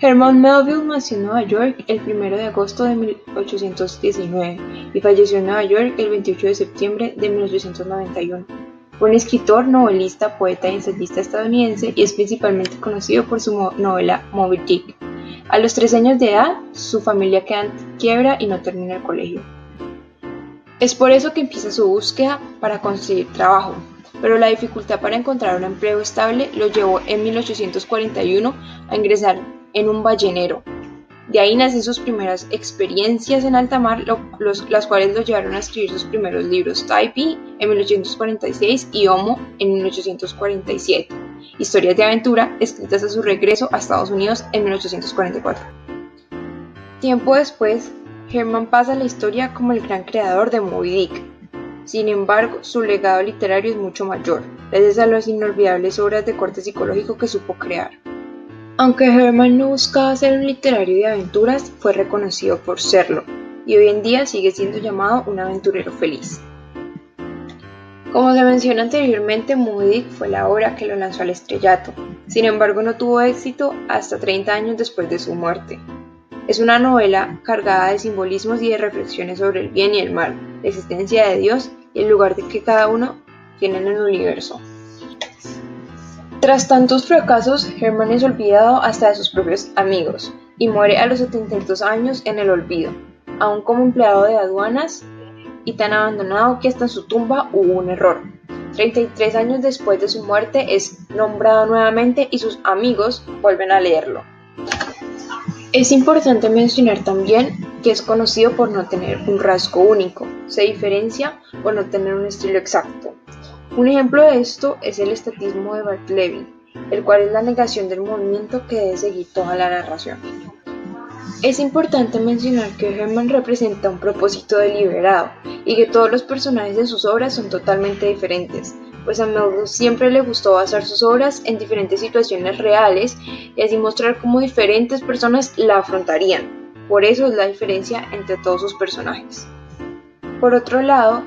Herman Melville nació en Nueva York el 1 de agosto de 1819 y falleció en Nueva York el 28 de septiembre de 1891. Fue un escritor, novelista, poeta y ensayista estadounidense y es principalmente conocido por su novela Moby Dick. A los 13 años de edad, su familia queda en quiebra y no termina el colegio. Es por eso que empieza su búsqueda para conseguir trabajo, pero la dificultad para encontrar un empleo estable lo llevó en 1841 a ingresar en un ballenero. De ahí nacen sus primeras experiencias en alta mar, las cuales lo llevaron a escribir sus primeros libros, Typee en 1846 y Homo en 1847, historias de aventura escritas a su regreso a Estados Unidos en 1844. Tiempo después, Herman pasa a la historia como el gran creador de Moby Dick. Sin embargo, su legado literario es mucho mayor, gracias a las inolvidables obras de corte psicológico que supo crear. Aunque Herman no buscaba ser un literario de aventuras, fue reconocido por serlo, y hoy en día sigue siendo llamado un aventurero feliz. Como se menciona anteriormente, Moby Dick fue la obra que lo lanzó al estrellato, sin embargo no tuvo éxito hasta 30 años después de su muerte. Es una novela cargada de simbolismos y de reflexiones sobre el bien y el mal, la existencia de Dios y el lugar que cada uno tiene en el universo. Tras tantos fracasos, Herman es olvidado hasta de sus propios amigos y muere a los 72 años en el olvido, aún como empleado de aduanas y tan abandonado que hasta en su tumba hubo un error. 33 años después de su muerte es nombrado nuevamente y sus amigos vuelven a leerlo. Es importante mencionar también que es conocido por no tener un rasgo único, se diferencia por no tener un estilo exacto. Un ejemplo de esto es el estatismo de Bartleby, el cual es la negación del movimiento que debe seguir toda la narración. Es importante mencionar que Herman representa un propósito deliberado y que todos los personajes de sus obras son totalmente diferentes, pues a Melville siempre le gustó basar sus obras en diferentes situaciones reales y así mostrar cómo diferentes personas la afrontarían. Por eso es la diferencia entre todos sus personajes. Por otro lado,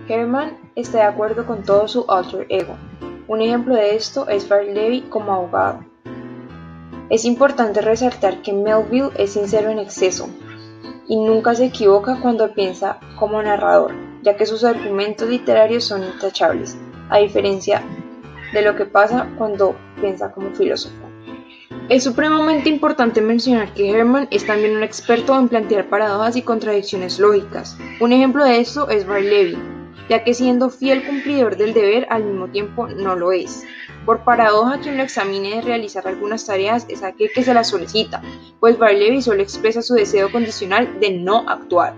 Herman está de acuerdo con todo su alter ego. Un ejemplo de esto es Bartleby como abogado. Es importante resaltar que Melville es sincero en exceso y nunca se equivoca cuando piensa como narrador, ya que sus argumentos literarios son intachables, a diferencia de lo que pasa cuando piensa como filósofo. Es supremamente importante mencionar que Herman es también un experto en plantear paradojas y contradicciones lógicas. Un ejemplo de esto es Bartleby, ya que siendo fiel cumplidor del deber al mismo tiempo no lo es. Por paradoja, quien lo examine de realizar algunas tareas es aquel que se las solicita, pues Bartleby solo expresa su deseo condicional de no actuar.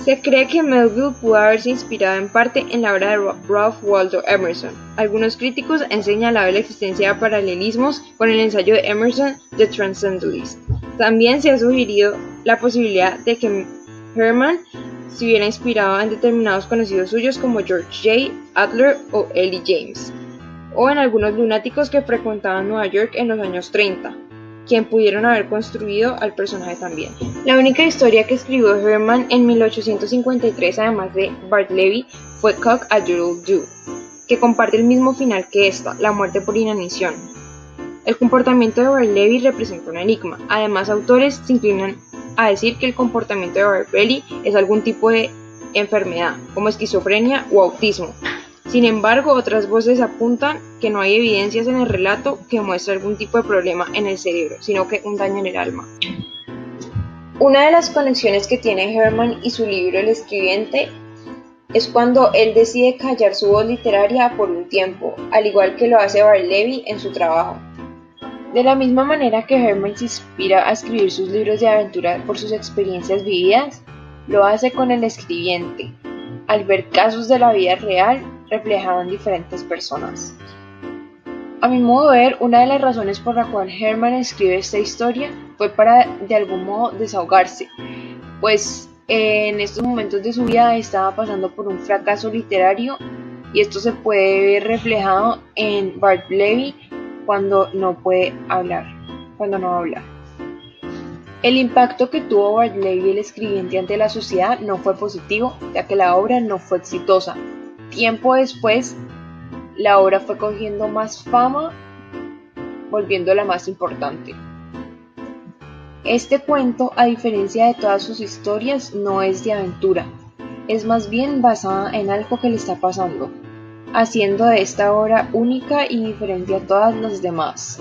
Se cree que Melville pudo haberse inspirado en parte en la obra de Ralph Waldo Emerson. Algunos críticos han señalado la existencia de paralelismos con el ensayo de Emerson, The Transcendentalist. También se ha sugerido la posibilidad de que Herman se hubiera inspirado en determinados conocidos suyos como George J. Adler o Ellie James, o en algunos lunáticos que frecuentaban Nueva York en los años 30, quien pudieron haber construido al personaje también. La única historia que escribió Herman en 1853, además de Bartleby, fue Cock a Doodle Doo, que comparte el mismo final que esta, la muerte por inanición. El comportamiento de Bartleby representa un enigma. Además, autores se inclinan a decir que el comportamiento de Bartleby es algún tipo de enfermedad, como esquizofrenia o autismo. Sin embargo, otras voces apuntan que no hay evidencias en el relato que muestre algún tipo de problema en el cerebro, sino que un daño en el alma. Una de las conexiones que tiene Herman y su libro El Escribiente es cuando él decide callar su voz literaria por un tiempo, al igual que lo hace Bartleby en su trabajo. De la misma manera que Herman se inspira a escribir sus libros de aventura por sus experiencias vividas, lo hace con El Escribiente, al ver casos de la vida real reflejados en diferentes personas. A mi modo de ver, una de las razones por la cual Herman escribe esta historia fue para de algún modo desahogarse, pues en estos momentos de su vida estaba pasando por un fracaso literario y esto se puede ver reflejado en Bartleby cuando no puede hablar, cuando no habla. El impacto que tuvo Bartleby el Escribiente ante la sociedad no fue positivo, ya que la obra no fue exitosa. Tiempo después, la obra fue cogiendo más fama, volviéndola más importante. Este cuento, a diferencia de todas sus historias, no es de aventura, es más bien basada en algo que le está pasando, haciendo de esta obra única y diferente a todas las demás.